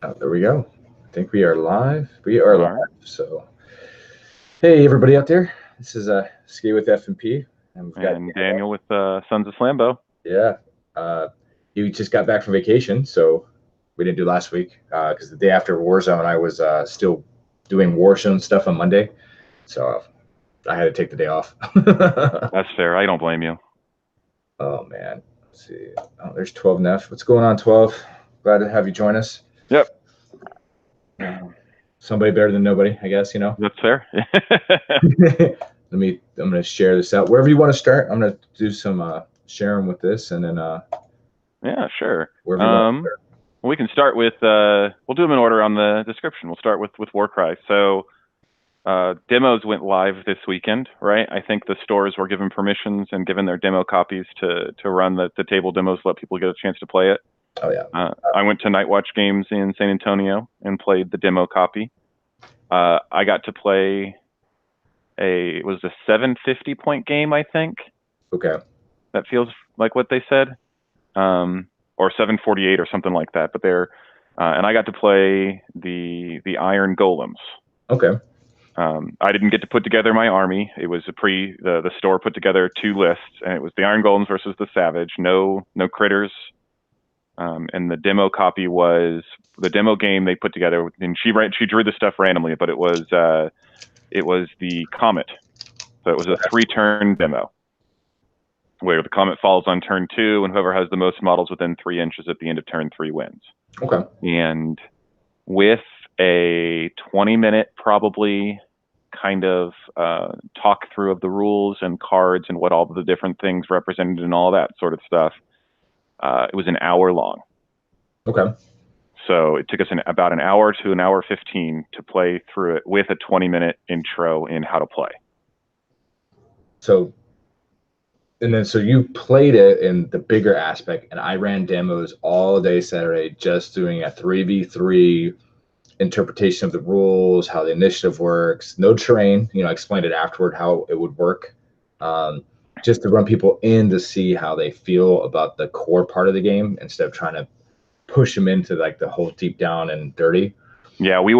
Oh, there we go. I think we are live. We are All live. right. So, hey, everybody out there. This is Ski with F&P, and we've got And Dan. Daniel with Sons of Slambo. Yeah. Uh, you just got back from vacation, so we didn't do last week because the day after Warzone, I was still doing Warzone stuff on Monday, so I had to take the day off. That's fair. I don't blame you. Oh man. Let's see. Oh, there's 12 Neff. What's going on, 12? Glad to have you join us. Yep, Somebody better than nobody, I guess, you know. that's fair. I'm gonna share this out wherever you want to start. I'm gonna do some sharing with this, and then Yeah, sure. wherever you want to Um, start. we can start with we'll do them in order on the description. We'll start with Warcry. So demos went live this weekend, right? I think the stores were given permissions and given their demo copies to run the table demos, let people get a chance to play it. Oh yeah. I went to Night Watch Games in San Antonio and played the demo copy. I got to play it was a 750 point game, I think. Okay. That feels like what they said, or 748 or something like that. But and I got to play the Iron Golems. Okay. I didn't get to put together my army. It was the store put together two lists, and it was the Iron Golems versus the Savage. No critters. And the demo copy was the demo game they put together, and she drew the stuff randomly, but it was the Comet. So it was a 3-turn demo where the Comet falls on turn 2, and whoever has the most models within 3 inches at the end of turn 3 wins. Okay. And with a 20-minute probably kind of talk through of the rules and cards and what all the different things represented and all that sort of stuff, it was an hour long. Okay. So it took us about an hour to an hour 15 to play through it with a 20-minute intro in how to play. So so you played it in the bigger aspect, and I ran demos all day Saturday, just doing a 3v3 interpretation of the rules, how the initiative works, no terrain. I explained it afterward how it would work. Um, just to run people in to see how they feel about the core part of the game instead of trying to push them into like the whole deep down and dirty. Yeah, we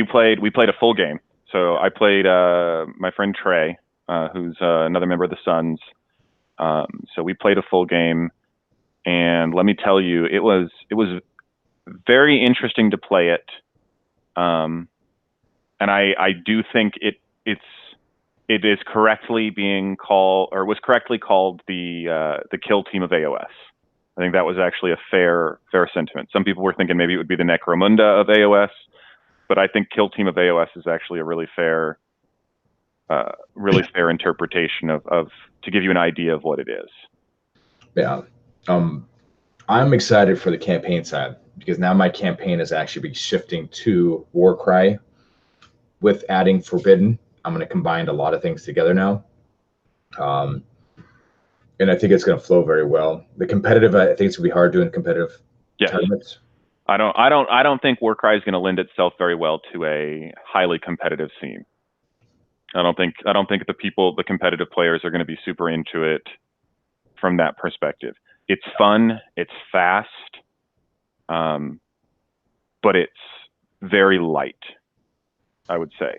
played a full game. So I played my friend Trey, who's another member of the Suns. So we played a full game, and let me tell you, it was very interesting to play it. And I do think it is correctly being called, or was correctly called, the kill team of AOS. I think that was actually a fair sentiment. Some people were thinking maybe it would be the Necromunda of AOS, but I think kill team of AOS is actually a really fair interpretation of to give you an idea of what it is. Yeah. I'm excited for the campaign side because now my campaign is actually be shifting to Warcry with adding Forbidden. I'm going to combine a lot of things together now. Um, and I think it's going to flow very well. The competitive, I think it's going to be hard doing competitive Yes. tournaments. I don't think Warcry is going to lend itself very well to a highly competitive scene. I don't think the competitive players are going to be super into it from that perspective. It's fun, it's fast, but it's very light, I would say.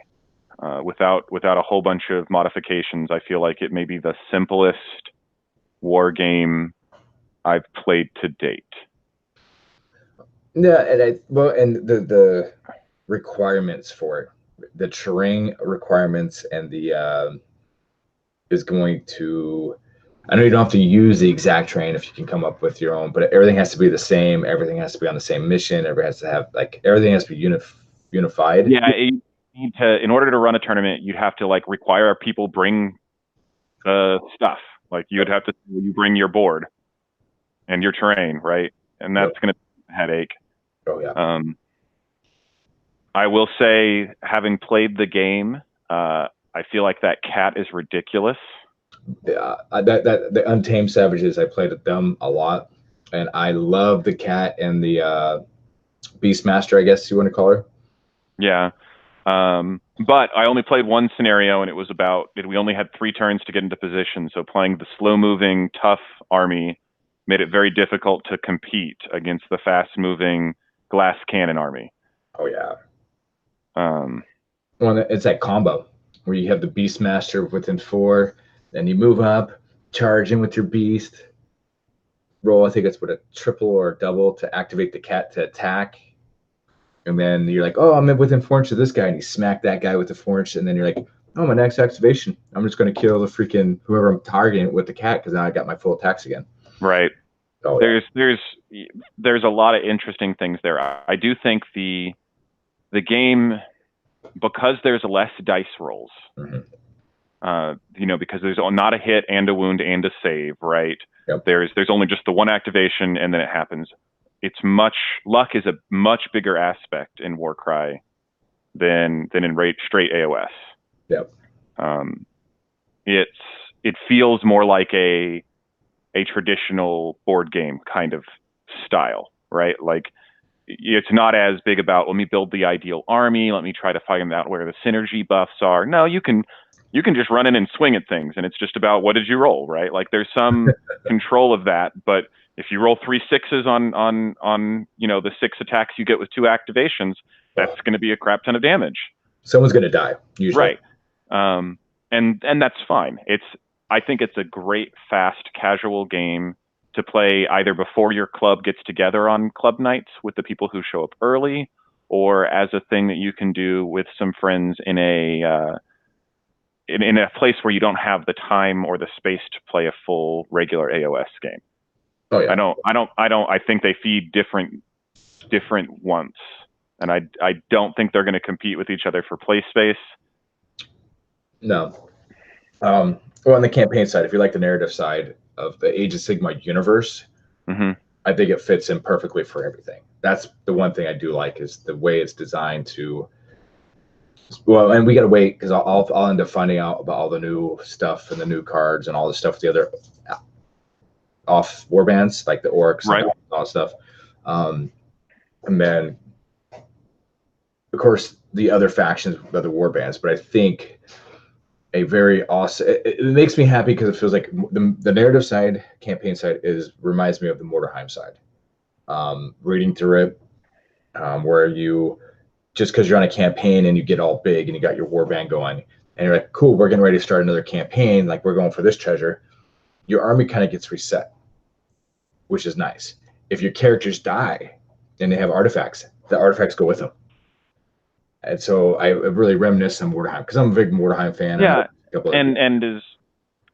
Without a whole bunch of modifications, I feel like it may be the simplest war game I've played to date. Yeah, and the requirements for it, the terrain requirements, and the is going to. I know you don't have to use the exact terrain if you can come up with your own, but everything has to be the same. Everything has to be on the same mission. Everything has to be unified. Yeah, you need to, in order to run a tournament, you'd have to require people bring stuff. Like you'd have to you bring your board and your terrain, right? And that's going to be a headache. Oh yeah. I will say, having played the game, I feel like that cat is ridiculous. Yeah, that the Untamed Savages, I played with them a lot, and I love the cat and the Beastmaster, I guess you want to call her. Yeah. But I only played one scenario, and it was we only had 3 turns to get into position. So playing the slow-moving, tough army made it very difficult to compete against the fast-moving, glass cannon army. Oh yeah. Um, Well, it's that combo where you have the Beastmaster within 4, then you move up, charge in with your beast, roll. I think it's what, a triple or a double to activate the cat to attack, and then you're like, oh, I'm within 4 inches of this guy, and you smack that guy with the 4 inch, and then you're like, oh, my next activation, I'm just going to kill the freaking whoever I'm targeting with the cat because now I got my full attacks again. right. Oh, yeah. There's a lot of interesting things there. I do think the game, because there's less dice rolls, because there's not a hit and a wound and a save, right? Yep. There's only just the one activation and then it happens. Luck is a much bigger aspect in Warcry than in straight AOS. Yep. It feels more like a traditional board game kind of style, right? Like, it's not as big about, let me build the ideal army, let me try to find out where the synergy buffs are. No, you can just run in and swing at things, and it's just about what did you roll, right? Like, there's some control of that, but if you roll 3 6s on the 6 attacks you get with 2 activations, that's going to be a crap ton of damage. Someone's going to die, usually. Right. And that's fine. I think it's a great, fast, casual game to play either before your club gets together on club nights with the people who show up early, or as a thing that you can do with some friends in a place where you don't have the time or the space to play a full regular AOS game. Oh yeah. I think they feed different wants, and I don't think they're going to compete with each other for play space. No. Well, on the campaign side, if you like the narrative side of the Age of Sigmar universe, I think it fits in perfectly for everything. That's the one thing I do like, is the way it's designed to. Well, and we got to wait because I'll end up finding out about all the new stuff and the new cards and all the stuff with the other off warbands, like the orcs, right, and all that stuff. And then, of course, the other factions of the warbands. But I think a very awesome. It makes me happy because it feels like the narrative side, campaign side, reminds me of the Mordheim side. Reading through it, where you, just because you're on a campaign and you get all big and you got your warband going, and you're like, cool, we're getting ready to start another campaign. Like, we're going for this treasure. Your army kind of gets reset, which is nice. If your characters die and they have artifacts, the artifacts go with them. And so I really reminisce on Mordheim because I'm a big Mordheim fan. Yeah,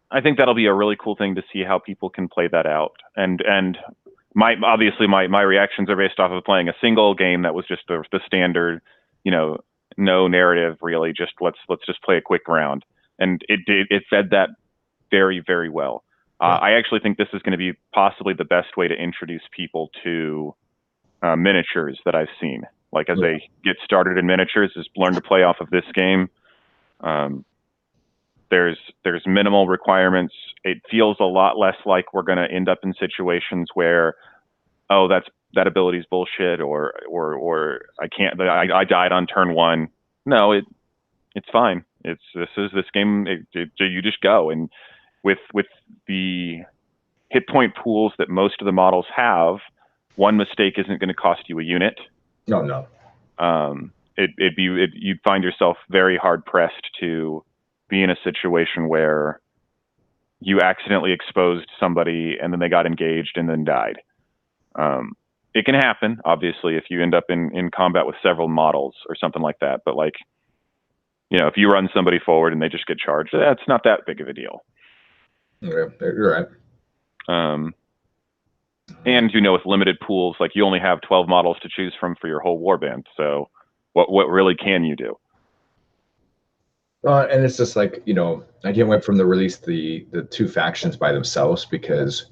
I think that'll be a really cool thing to see how people can play that out. And my reactions are based off of playing a single game that was just the standard, no narrative really, just let's just play a quick round, and it fed that very, very well. I actually think this is going to be possibly the best way to introduce people to miniatures that I've seen. Like, as they get started in miniatures, is learn to play off of this game. There's minimal requirements. It feels a lot less like we're going to end up in situations where, oh, that ability's bullshit, or I can't. I died on turn 1. No, it's fine. This game. You just go, and with the hit point pools that most of the models have, one mistake isn't going to cost you a unit. No. You'd find yourself very hard pressed to be in a situation where you accidentally exposed somebody and then they got engaged and then died. It can happen, obviously, if you end up in combat with several models or something like that. But, like, if you run somebody forward and they just get charged, that's not that big of a deal. Yeah, you're right. And with limited pools, like, you only have 12 models to choose from for your whole warband. So what really can you do? And it's just like, I can't wait from the release the 2 factions by themselves, because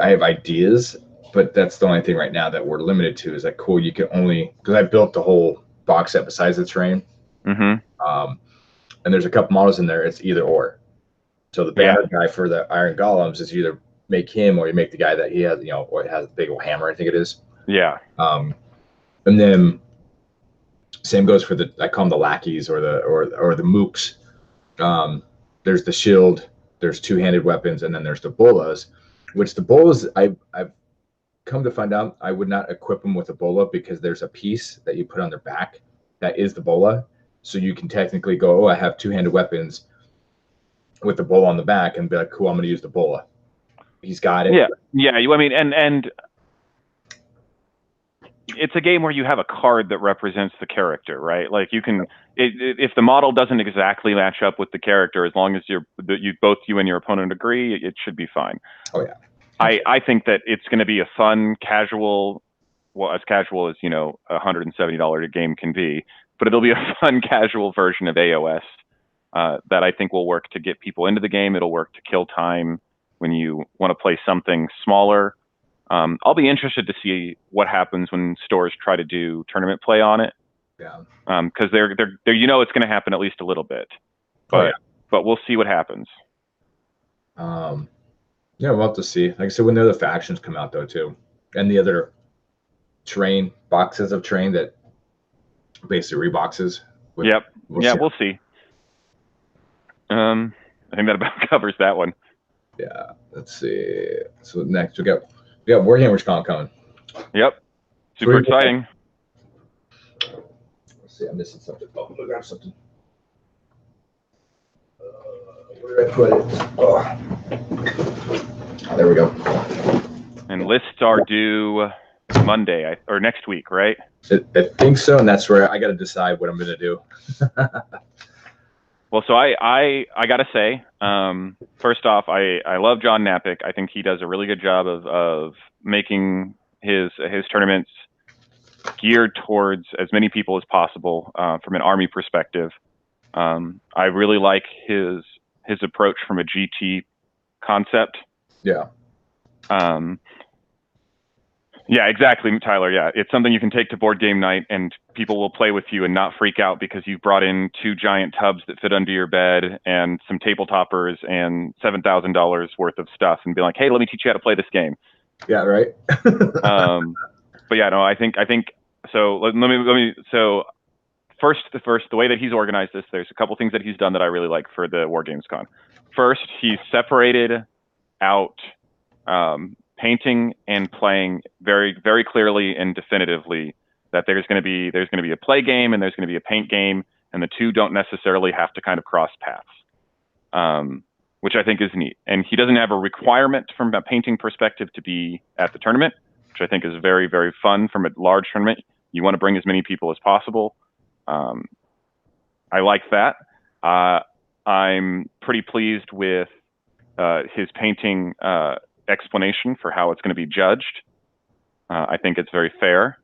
I have ideas, but that's the only thing right now that we're limited to, is like, cool, you can only, because I built the whole box set besides the terrain. And there's a couple models in there, it's either or. So the banner guy for the Iron Golems is either make him or you make the guy that he has, or it has a big old hammer, I think it is. Yeah. And then same goes for I call them the lackeys or the mooks. There's the shield, there's 2-handed weapons, and then there's the bolas, which the bolas I've come to find out, I would not equip them with a bola because there's a piece that you put on their back that is the bola. So you can technically go, oh, I have two-handed weapons with the bola on the back, and be like, cool, I'm going to use the bola. He's got it. Yeah, yeah. I mean, and it's a game where you have a card that represents the character, right? Like you can, if the model doesn't exactly match up with the character, as long as both you and your opponent agree, it should be fine. Oh yeah. I think that it's going to be a fun, casual, well, as casual as, you know, $170 a game can be, but it'll be a fun, casual version of AOS that I think will work to get people into the game. It'll work to kill time when you want to play something smaller. I'll be interested to see what happens when stores try to do tournament play on it. Yeah. Because they're you know it's going to happen at least a little bit, but we'll see what happens. Yeah, we'll have to see. Like I said, when the other factions come out though too, and the other terrain boxes of terrain that basically reboxes. Yep. We'll see. I think that about covers that one. Yeah. Let's see. So next we got WargamesCon coming. Yep. Super exciting. Let's see. I'm missing something. Oh, I got something. Where did I put it? Oh, there we go. And lists are due Monday or next week, right? I think so, and that's where I got to decide what I'm going to do. Well, so I gotta say, first off, I love John Napick. I think he does a really good job of making his tournaments geared towards as many people as possible from an army perspective. I really like his approach from a GT concept. Yeah. Yeah, exactly, Tyler. Yeah, it's something you can take to board game night, and people will play with you and not freak out because you've brought in 2 giant tubs that fit under your bed and some table toppers and $7,000 worth of stuff, and be like, "Hey, let me teach you how to play this game." Yeah. Right. But yeah, no, I think so. Let me. So first, the way that he's organized this, there's a couple things that he's done that I really like for the WargamesCon. First, he's separated out painting and playing very, very clearly and definitively that there's going to be a play game and there's going to be a paint game, and the two don't necessarily have to kind of cross paths, which I think is neat. And he doesn't have a requirement from a painting perspective to be at the tournament, which I think is very, very fun. From a large tournament, you want to bring as many people as possible. I like that. I'm pretty pleased with his painting explanation for how it's going to be judged. I think it's very fair.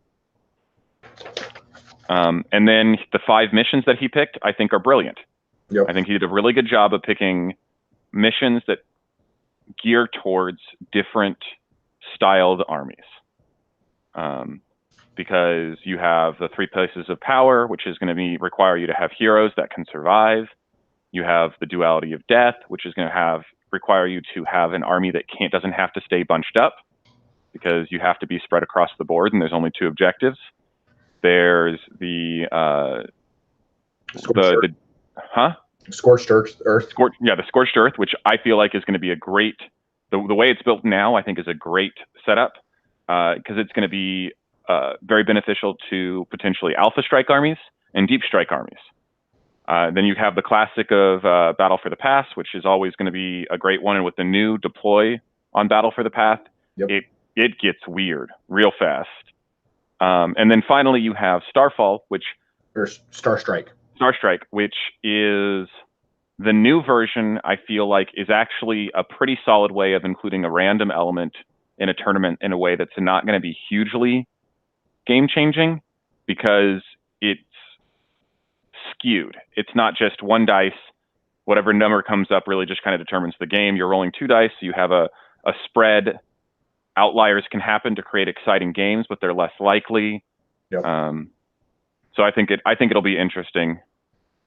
And then the 5 missions that he picked, I think, are brilliant. Yep. I think he did a really good job of picking missions that gear towards different styled armies. Because you have the 3 places of power, which is going to require you to have heroes that can survive. You have the duality of death, which is going to require you to have an army that doesn't have to stay bunched up, because you have to be spread across the board, and there's only 2 objectives. There's the Scorched Earth. The Scorched Earth, which I feel like is going to be a great. The way it's built now, I think, is a great setup because it's going to be very beneficial to potentially Alpha Strike armies and Deep Strike armies. Then you have the classic of Battle for the Pass, which is always going to be a great one. And with the new deploy on Battle for the Path, it gets weird real fast. And then finally you have Starfall, or Star Strike, which is the new version. I feel like is actually a pretty solid way of including a random element in a tournament in a way that's not going to be hugely game changing, because it's skewed. It's not just 1 dice. Whatever number comes up really just kind of determines the game. You're rolling 2 dice, so you have a spread. Outliers can happen to create exciting games, but they're less likely. Yep. So I think it'll be interesting,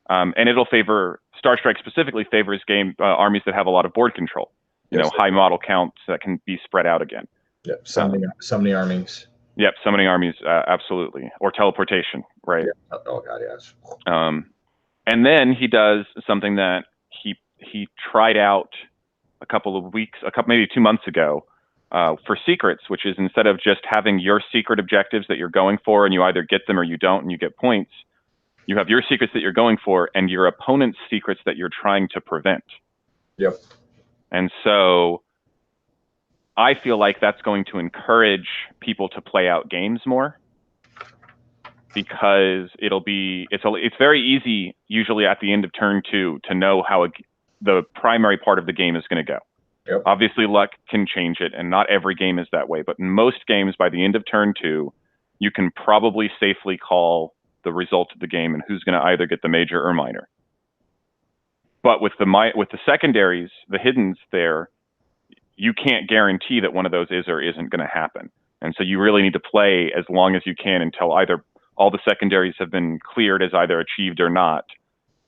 and it'll favor Star Strike specifically favors armies that have a lot of board control. You know, high model counts that can be spread out again. Yep. Summoning armies. Yep, summoning armies, absolutely, or teleportation, right? Yeah. Oh God, yes. And then he does something that he tried out maybe 2 months ago, for secrets, which is instead of just having your secret objectives that you're going for and you either get them or you don't and you get points, you have your secrets that you're going for and your opponent's secrets that you're trying to prevent. Yep. And so I feel like that's going to encourage people to play out games more, because it's very easy usually at the end of turn 2 to know how the primary part of the game is going to go. Yep. Obviously, luck can change it, and not every game is that way. But in most games, by the end of turn 2, you can probably safely call the result of the game and who's going to either get the major or minor. But with the secondaries, the hiddens there, you can't guarantee that one of those is or isn't going to happen. And so you really need to play as long as you can until either all the secondaries have been cleared as either achieved or not,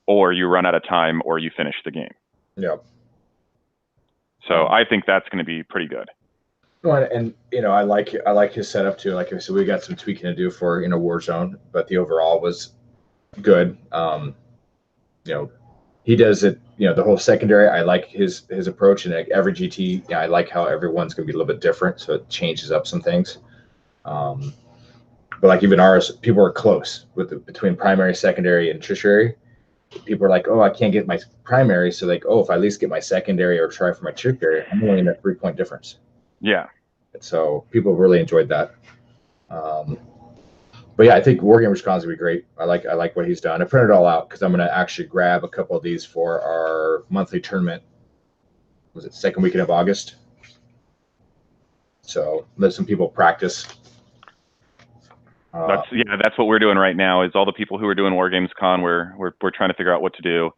or you run out of time or you finish the game. Yep. So I think that's going to be pretty good. Well, and I like his setup too. Like I said, we got some tweaking to do for Warzone, but the overall was good. He does it. The whole secondary. I like his approach, and like every GT, I like how everyone's going to be a little bit different, so it changes up some things. But like even ours, people are close between primary, secondary, and tertiary. People are like, oh, I can't get my primary, so like, oh, if I at least get my secondary or try for my tertiary, I'm only in a 3-point difference. Yeah. So people really enjoyed that. But yeah, I think WargamesCon's gonna be great. I like what he's done. I printed it all out because I'm gonna actually grab a couple of these for our monthly tournament. Was it second weekend of August? So let some people practice. That's what we're doing right now. Is all the people who are doing WargamesCon, we're trying to figure out what to do.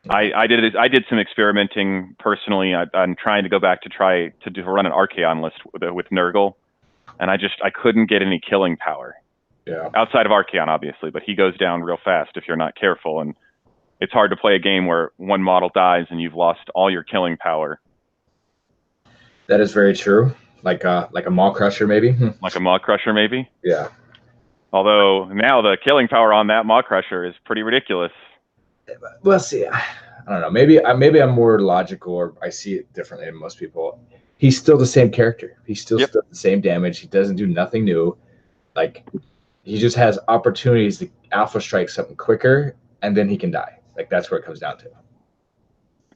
I did some experimenting personally. I'm trying to go back to run an Archaon list with Nurgle, and I couldn't get any killing power. Yeah. Outside of Archaon, obviously, but he goes down real fast if you're not careful, and it's hard to play a game where one model dies and you've lost all your killing power. That is very true. Like a Maw Crusher, maybe. Like a Maw Crusher, maybe. Yeah. Although now the killing power on that Maw Crusher is pretty ridiculous. Well, see, I don't know. Maybe I'm more logical, or I see it differently than most people. He's still the same character. He still does the same damage. He doesn't do nothing new. Like, he just has opportunities to alpha strike something quicker, and then he can die. Like, that's where it comes down to.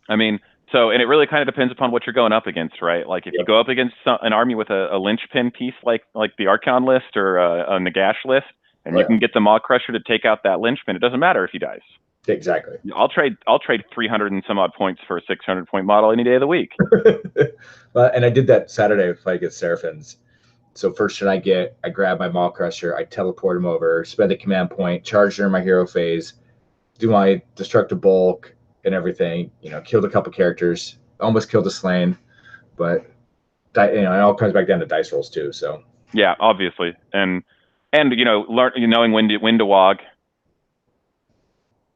I mean, and it really kind of depends upon what you're going up against, right? Like, if you go up against an army with a linchpin piece like the Archon list or a Nagash list, and you can get the Maw Crusher to take out that linchpin, it doesn't matter if he dies. Exactly. I'll trade 300 and some odd points for a 600-point model any day of the week. And I did that Saturday fight against Seraphins. So first turn I grab my Maw Crusher, I teleport him over, spend a command point, charge during my hero phase, do my destructive bulk and everything. Killed a couple characters, almost killed a Slain, but it all comes back down to dice rolls too. So yeah, obviously, and knowing when to wog.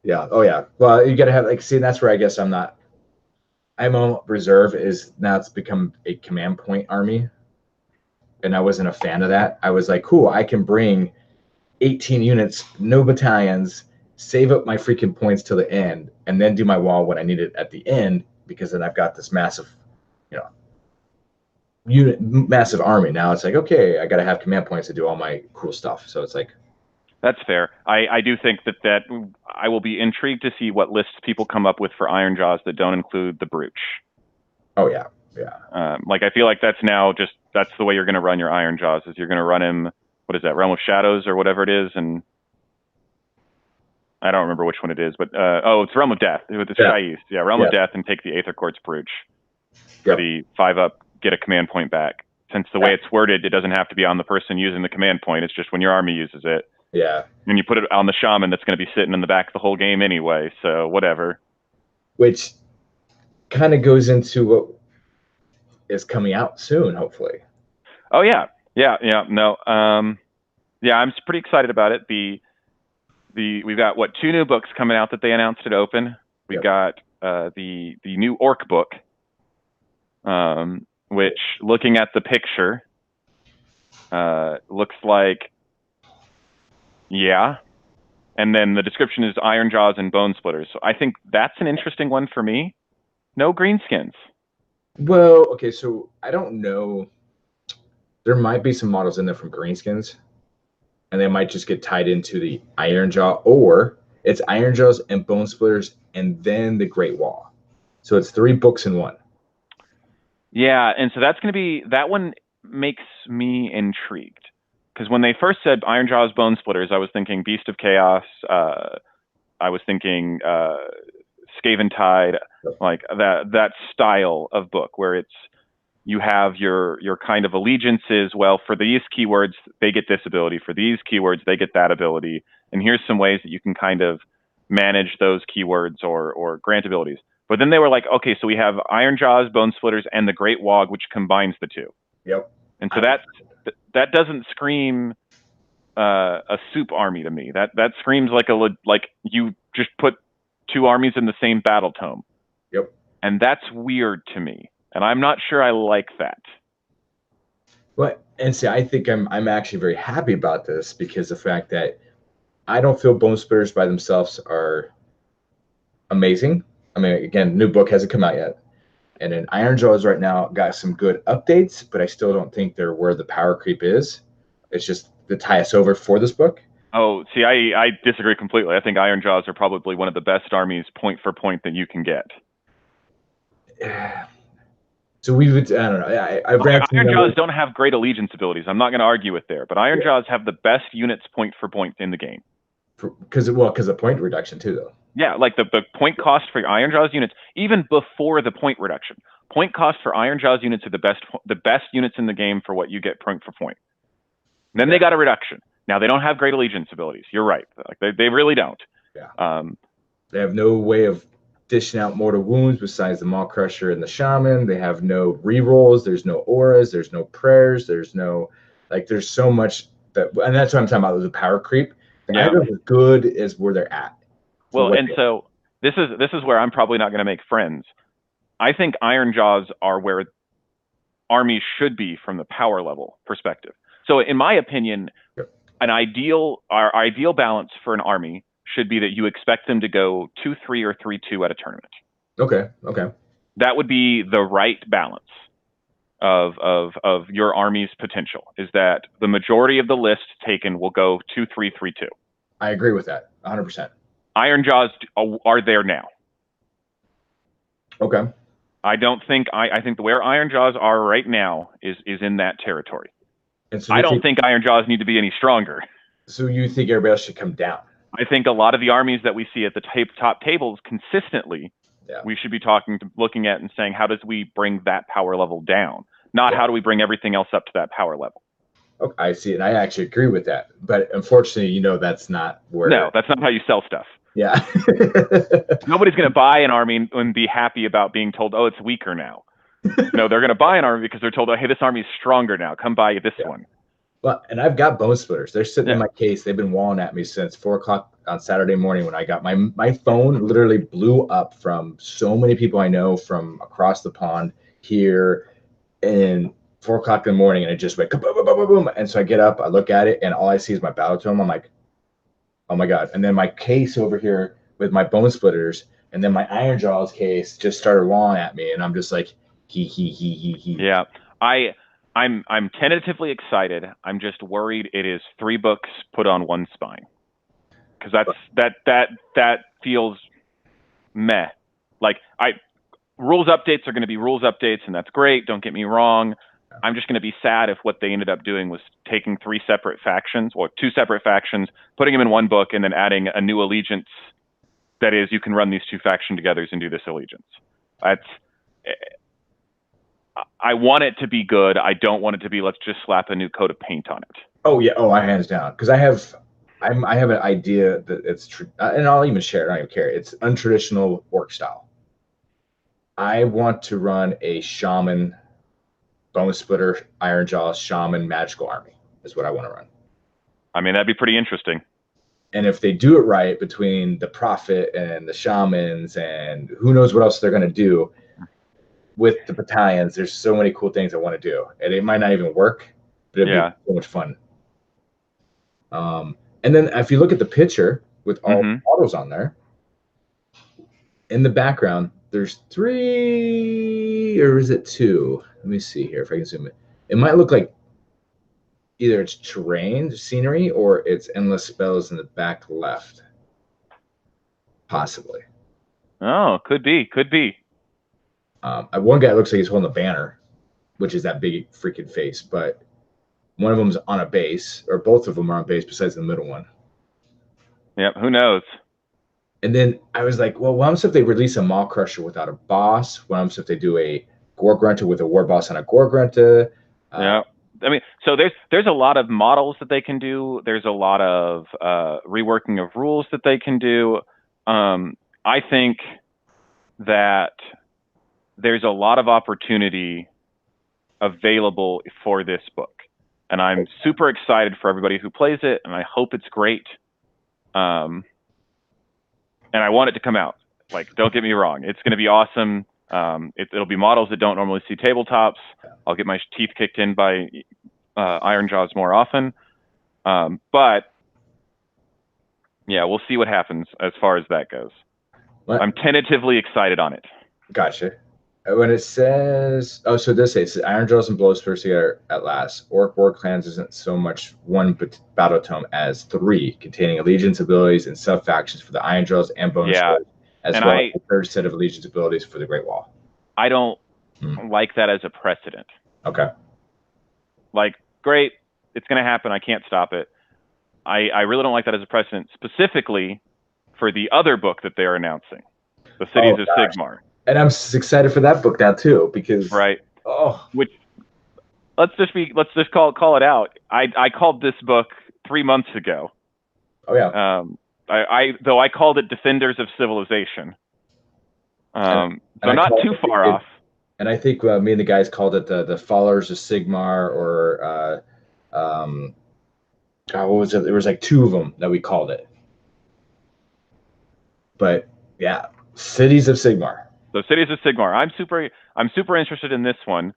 Yeah. Oh yeah. Well, you got to have and that's where I guess I'm on reserve. Is now it's become a command point army, and I wasn't a fan of that. I was like, cool, I can bring 18 units, no battalions, save up my freaking points till the end, and then do my wall when I need it at the end, because then I've got this massive, massive army. Now it's like, okay, I got to have command points to do all my cool stuff. So it's like. That's fair. I do think that I will be intrigued to see what lists people come up with for Iron Jaws that don't include the Brooch. Oh yeah, yeah. I feel like that's the way you're going to run your Iron Jaws. Is you're going to run him. What is that? Realm of Shadows or whatever it is, and I don't remember which one it is, but it's Realm of Death with the Shy East. Yeah, Realm of Death, and take the Aether Quartz Brooch for the 5-up. Get a command point back. Since the way it's worded, it doesn't have to be on the person using the command point. It's just when your army uses it. Yeah. And you put it on the shaman that's going to be sitting in the back the whole game anyway, so whatever. Which kind of goes into what is coming out soon, hopefully. Oh, yeah. Yeah. No. Yeah, I'm pretty excited about it. We've got, 2 new books coming out that they announced at Open. We've got the new Orc book, which, looking at the picture, looks like, yeah. And then the description is Iron Jaws and Bone Splitters. So I think that's an interesting one for me. No greenskins. Well, okay, so I don't know. There might be some models in there from Greenskins, and they might just get tied into the Ironjaw, or it's Ironjaws and Bone Splitters and then the Great Wall. So it's 3 books in one. Yeah, and so that's going to be, that one makes me intrigued. Because when they first said Ironjaws, Bone Splitters, I was thinking Beast of Chaos. I was thinking Skaven Tide, like that style of book where it's, you have your kind of allegiances. Well, for these keywords, they get this ability. For these keywords, they get that ability. And here's some ways that you can kind of manage those keywords or grant abilities. But then they were like, okay, so we have Ironjaws, Bone Splitters, and the Great Waaaggghhh, which combines the two. Yep. And so that doesn't scream a soup army to me. That screams like you just put 2 armies in the same battle tome. Yep. And that's weird to me. And I'm not sure I like that. Well, and see, I think I'm actually very happy about this, because the fact that I don't feel Bone Splitters by themselves are amazing. I mean, again, new book hasn't come out yet. And then Ironjaws right now got some good updates, but I still don't think they're where the power creep is. It's just to tie us over for this book. Oh, see, I disagree completely. I think Ironjaws are probably one of the best armies point for point that you can get. So we would, I don't know. Ironjaws don't have great allegiance abilities. I'm not going to argue it there, but Ironjaws have the best units point for point in the game. Because of point reduction too, though. Yeah, like the point cost for Ironjaws units, even before the point reduction, point cost for Ironjaws units are the best units in the game for what you get point for point. Then they got a reduction. Now they don't have great allegiance abilities. You're right. Like they really don't. Yeah. They have no way of dishing out mortal wounds besides the Maw Crusher and the Shaman. They have no rerolls. There's no auras. There's no prayers. There's no, like, there's so much that, and that's what I'm talking about, the power creep. Yeah. Either as good as where they're at. Well, and so this is where I'm probably not going to make friends. I think Ironjaws are where armies should be from the power level perspective. So in my opinion, our ideal balance for an army should be that you expect them to go 2-3 or 3-2 at a tournament. Okay. That would be the right balance of your army's potential, is that the majority of the list taken will go 2-3, 3-2. I agree with that 100%. Ironjaws are there now. Okay. I think the where Ironjaws are right now is in that territory. And so I don't think Ironjaws need to be any stronger. So you think everybody else should come down? I think a lot of the armies that we see at the top tables consistently, we should be looking at and saying, how does we bring that power level down? Not how do we bring everything else up to that power level? Okay, I see, and I actually agree with that. But unfortunately, that's not where. No, that's not how you sell stuff. Yeah. Nobody's going to buy an army and be happy about being told, oh, it's weaker now. No, they're going to buy an army because they're told, oh, hey, this army is stronger now. Come buy this one. Well, and I've got Bone Splitters. They're sitting in my case. They've been walling at me since 4 o'clock on Saturday morning when I got my phone literally blew up from so many people I know from across the pond here, and 4 o'clock in the morning, and it just went boom, boom, boom, boom, boom. And so I get up, I look at it, and all I see is my battle tome. I'm like, oh my God. And then my case over here with my Bone Splitters, and then my Ironjaws case just started walling at me, and I'm just like, he. Yeah. I'm tentatively excited. I'm just worried it is 3 books put on one spine. Because that feels meh. Like rules updates are going to be rules updates, and that's great. Don't get me wrong. I'm just going to be sad if what they ended up doing was taking 3 separate factions, or 2 separate factions, putting them in one book, and then adding a new allegiance. That is, you can run these 2 faction togethers and do this allegiance. I want it to be good. I don't want it to be, let's just slap a new coat of paint on it. Oh yeah. Oh, I hands down. Because I have an idea that it's and I'll even share it. I don't even care. It's untraditional orc style. I want to run a shaman, Bone Splitter, Ironjaws, shaman magical army. Is what I want to run. I mean, that'd be pretty interesting. And if they do it right between the prophet and the shamans and who knows what else they're going to do with the battalions, there's so many cool things I want to do, and it might not even work, but it'd be so much fun. And then if you look at the picture with all the models on there, in the background, there's 3, or is it 2? Let me see here if I can zoom in. It might look like either it's terrain, scenery, or it's endless spells in the back left. Possibly. Oh, could be. Could be. One guy looks like he's holding a banner, which is that big freaking face, but one of them's on a base, or both of them are on base besides the middle one. Yep, who knows? And then I was like, well, what happens if they release a Maw Crusher without a boss? What happens if they do a Gore Grunter with a War Boss and a Gore Grunter? Yeah. I mean, so there's a lot of models that they can do. There's a lot of reworking of rules that they can do. I think that there's a lot of opportunity available for this book, and I'm super excited for everybody who plays it, and I hope it's great. And I want it to come out. Like, don't get me wrong, it's going to be awesome. It'll be models that don't normally see tabletops. I'll get my teeth kicked in by Iron Jaws more often. But yeah, we'll see what happens as far as that goes. What? I'm tentatively excited on it. Gotcha. When it says, oh, so this says Iron Jaws and Blows first together at last. Orc War Clans isn't so much one battle tome as 3, containing allegiance abilities and sub factions for the Iron Jaws and bonus as well as the third set of allegiance abilities for the Great Wall. I don't like that as a precedent. Okay. Like, great, it's going to happen. I can't stop it. I really don't like that as a precedent, specifically for the other book that they're announcing, The Cities of Sigmar. And I'm excited for that book now too, because which let's just call it out. I called this book 3 months ago. Oh yeah. I called it Defenders of Civilization. So not too far off. And I think me and the guys called it the Followers of Sigmar, or God, what was it? There was like 2 of them that we called it. But yeah, Cities of Sigmar. So Cities of Sigmar. I'm super interested in this one.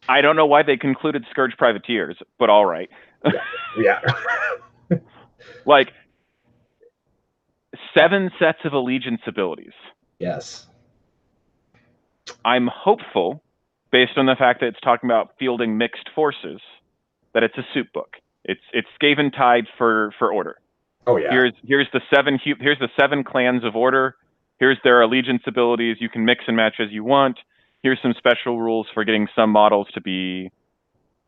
I don't know why they concluded Scourge Privateers, but all right. Yeah. Like 7 sets of allegiance abilities. Yes. I'm hopeful, based on the fact that it's talking about fielding mixed forces, that it's a soup book. It's Skaven Tide for Order. Oh yeah. Here's the 7 clans of Order. Here's their allegiance abilities. You can mix and match as you want. Here's some special rules for getting some models to be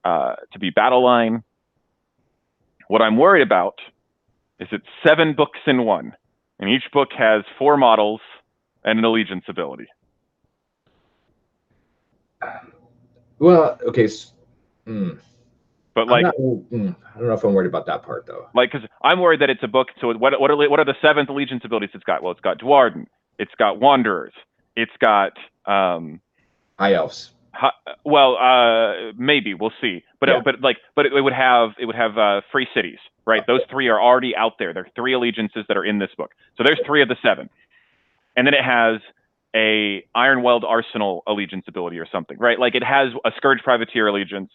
battle line. What I'm worried about is it's 7 books in one, and each book has 4 models and an allegiance ability. Well, okay. But like, I don't know if I'm worried about that part though. Like, because I'm worried that it's a book. So what are the 7th allegiance abilities it's got? Well, it's got Dwarden, it's got Wanderers, it's got High Elves. Maybe we'll see. But it would have free cities, right? Those 3 are already out there. There are 3 allegiances that are in this book. So there's 3 of the 7, and then it has a Ironweld Arsenal allegiance ability or something, right? Like, it has a Scourge Privateer allegiance,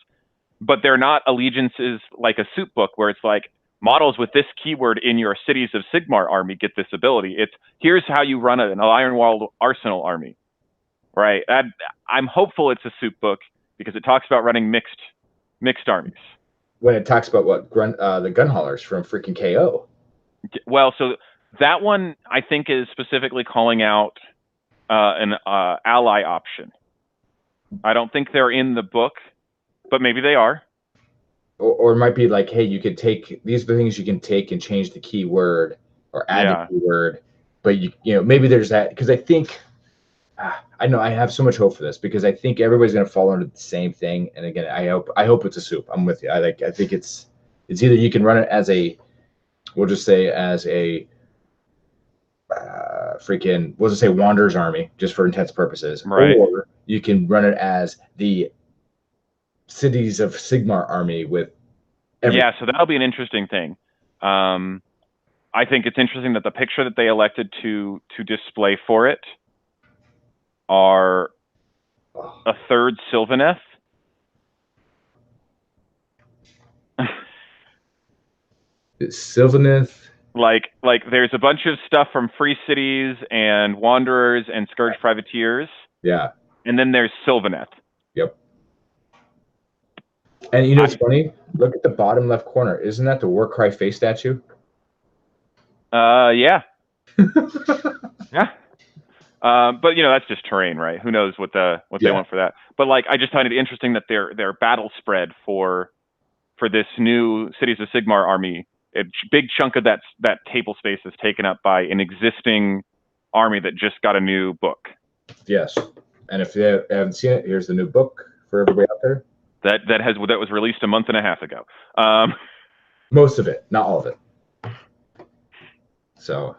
but they're not allegiances like a soup book where it's like models with this keyword in your Cities of Sigmar army get this ability. It's here's how you run an Ironweld Arsenal army, right? I'm hopeful it's a soup book because it talks about running mixed armies. When it talks about the gun haulers from freaking KO. Well, so that one I think is specifically calling out an ally option. I don't think they're in the book, but maybe they are. Or it might be like, hey, you could take these are the things you can take and change the keyword or add the keyword, but you know maybe there's that, because I think I know I have so much hope for this because I think everybody's going to fall under the same thing. And again, I hope it's a soup. I'm with you. I think it's either you can run it as we'll just say we'll just say Wanderer's Army just for intents purposes, right? Or you can run it as the Cities of Sigmar army with yeah, so that'll be an interesting thing. I think it's interesting that the picture that they elected to display for it are a 3rd Sylvaneth. Sylvaneth. Like there's a bunch of stuff from Free Cities and Wanderers and Scourge Privateers. Yeah. And then there's Sylvaneth. Yep. And you know what's funny? Look at the bottom left corner. Isn't that the Warcry face statue? Yeah. Yeah. But you know, that's just terrain, right? Who knows what they want for that? But like, I just find it interesting that their battle spread for this new Cities of Sigmar army, a big chunk of that table space is taken up by an existing army that just got a new book. Yes, and if you haven't seen it, here's the new book for everybody out there. That was released a month and a half ago. Most of it, not all of it. So,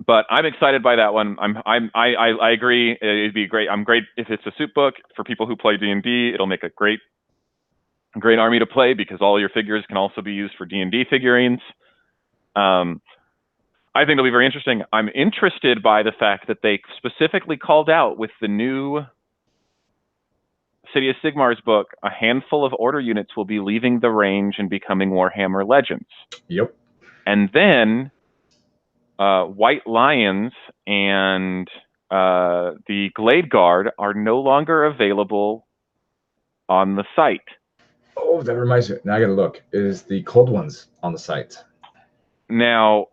but I'm excited by that one. I agree. It'd be great. I'm great if it's a soup book for people who play D&D. It'll make a great army to play because all your figures can also be used for D&D figurines. I think it'll be very interesting. I'm interested by the fact that they specifically called out with the new City of Sigmar's book, a handful of order units will be leaving the range and becoming Warhammer Legends. Yep. And then White Lions and the Glade Guard are no longer available on the site. Oh, that reminds me. Now I gotta look. Is the Cold Ones on the site? Now,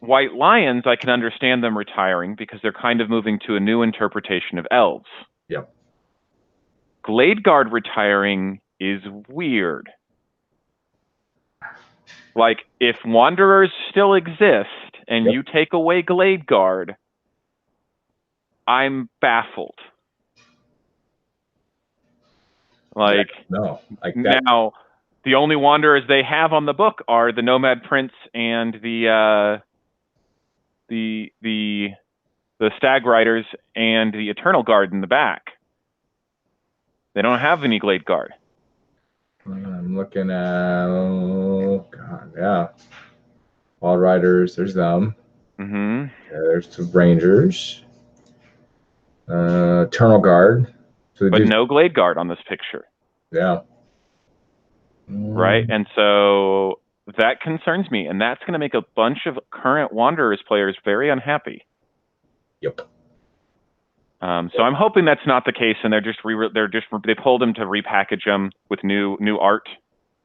White Lions, I can understand them retiring because they're kind of moving to a new interpretation of elves. Yep. Glade Guard retiring is weird. Like, if Wanderers still exist and you take away Glade Guard, I'm baffled. Like, no, like that. Now, the only Wanderers they have on the book are the Nomad Prince and the Stag Riders and the Eternal Guard in the back. They don't have any Glade Guard. I'm looking at, oh god, yeah. Wild Riders, there's them. Mm-hmm. There's the Rangers. Eternal Guard. So but no Glade Guard on this picture. Yeah. Right? And so that concerns me, and that's going to make a bunch of current Wanderers players very unhappy. Yep. So I'm hoping that's not the case, and they pulled them to repackage them with new art.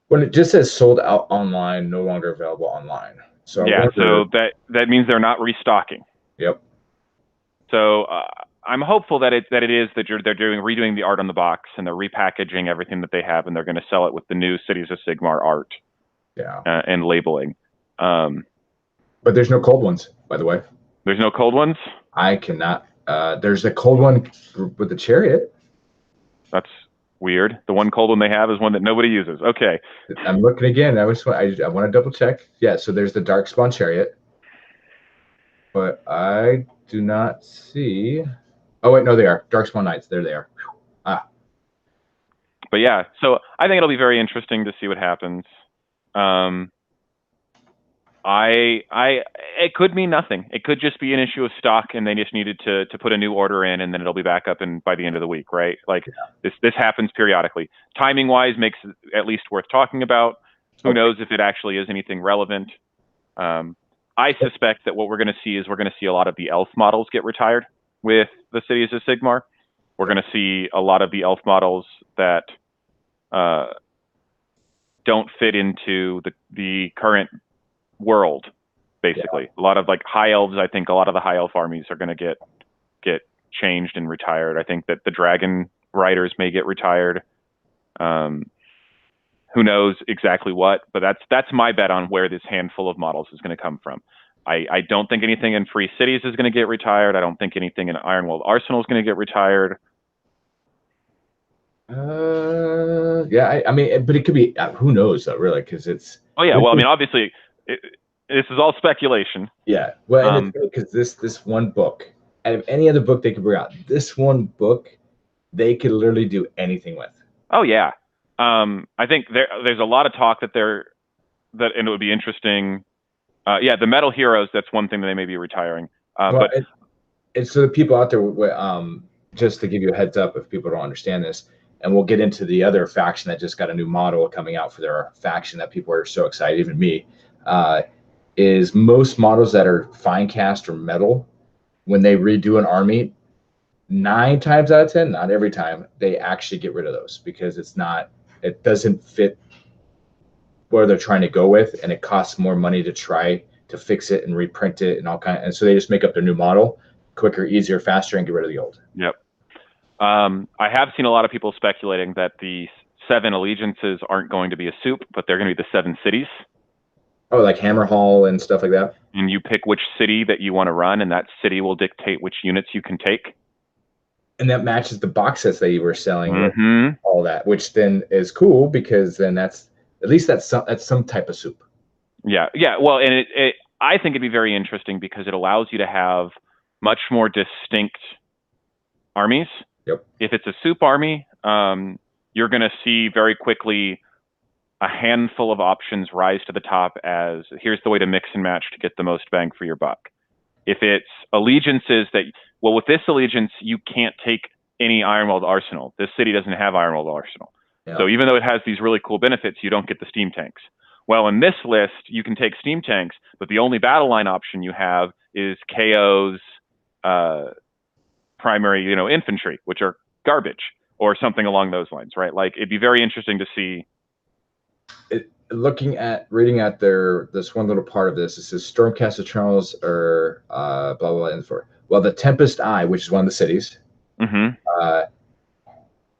When it just says sold out online, no longer available online. So yeah, so that means they're not restocking. Yep. So I'm hopeful that they're redoing the art on the box and they're repackaging everything that they have, and they're going to sell it with the new Cities of Sigmar art. Yeah. And labeling. But there's no Cold Ones, by the way. There's no Cold Ones? I cannot. There's a Cold One with the Chariot. That's weird. The one Cold One they have is one that nobody uses. Okay. I'm looking again. I want to double check. Yeah, so there's the Darkspawn Chariot. But I do not see. Oh, wait, no, they are. Darkspawn Knights. There they are. Ah. But yeah, so I think it'll be very interesting to see what happens. It could mean nothing. It could just be an issue of stock, and they just needed to put a new order in, and then it'll be back up by the end of the week, right? Like this happens periodically. Timing wise, makes it at least worth talking about. Who knows if it actually is anything relevant? I suspect that what we're going to see is a lot of the elf models get retired with the Cities of Sigmar. We're going to see a lot of the elf models that don't fit into the current world, basically. Yeah. A lot of like high elves, I think a lot of the high elf armies are going to get changed and retired. I think that the dragon riders may get retired. Who knows exactly what, but that's my bet on where this handful of models is going to come from. I don't think anything in Free Cities is going to get retired. I don't think anything in Ironworld Arsenal is going to get retired. Yeah, I mean, but it could be, who knows though, really, because it's... Oh yeah, well, I mean, obviously, this is all speculation. Yeah, well, because this one book, out of any other book they could bring out, this one book, they could literally do anything with. Oh yeah. I think there's a lot of talk and it would be interesting. Yeah, the Metal Heroes, that's one thing that they may be retiring. But so the people out there, just to give you a heads up if people don't understand this, and we'll get into the other faction that just got a new model coming out for their faction that people are so excited, even me, is most models that are fine cast or metal, when they redo an army, 9 times out of 10, not every time, they actually get rid of those because it's not it doesn't fit where they're trying to go with, and it costs more money to try to fix it and reprint it and all kind. And so they just make up their new model quicker, easier, faster, and get rid of the old. Yep. I have seen a lot of people speculating that the 7 allegiances aren't going to be a soup, but they're going to be the 7 cities. Oh, like Hammer Hall and stuff like that. And you pick which city that you want to run, and that city will dictate which units you can take. And that matches the box sets that you were selling, Mm-hmm. all that, which then is cool because then that's some type of soup. Yeah, yeah. Well, and I think it'd be very interesting because it allows you to have much more distinct armies. Yep. If it's a soup army, you're going to see very quickly a handful of options rise to the top as here's the way to mix and match to get the most bang for your buck. If it's allegiances well, with this allegiance, you can't take any Ironwalled Arsenal. This city doesn't have Ironwalled Arsenal. Yeah. So even though it has these really cool benefits, you don't get the steam tanks. Well, in this list, you can take steam tanks, but the only battle line option you have is KO's primary, infantry, which are garbage or something along those lines, right? Like it'd be very interesting to see. Reading at this one little part of this, it says Stormcast Eternals or blah blah blah. And for well, the Tempest Eye, which is one of the cities, and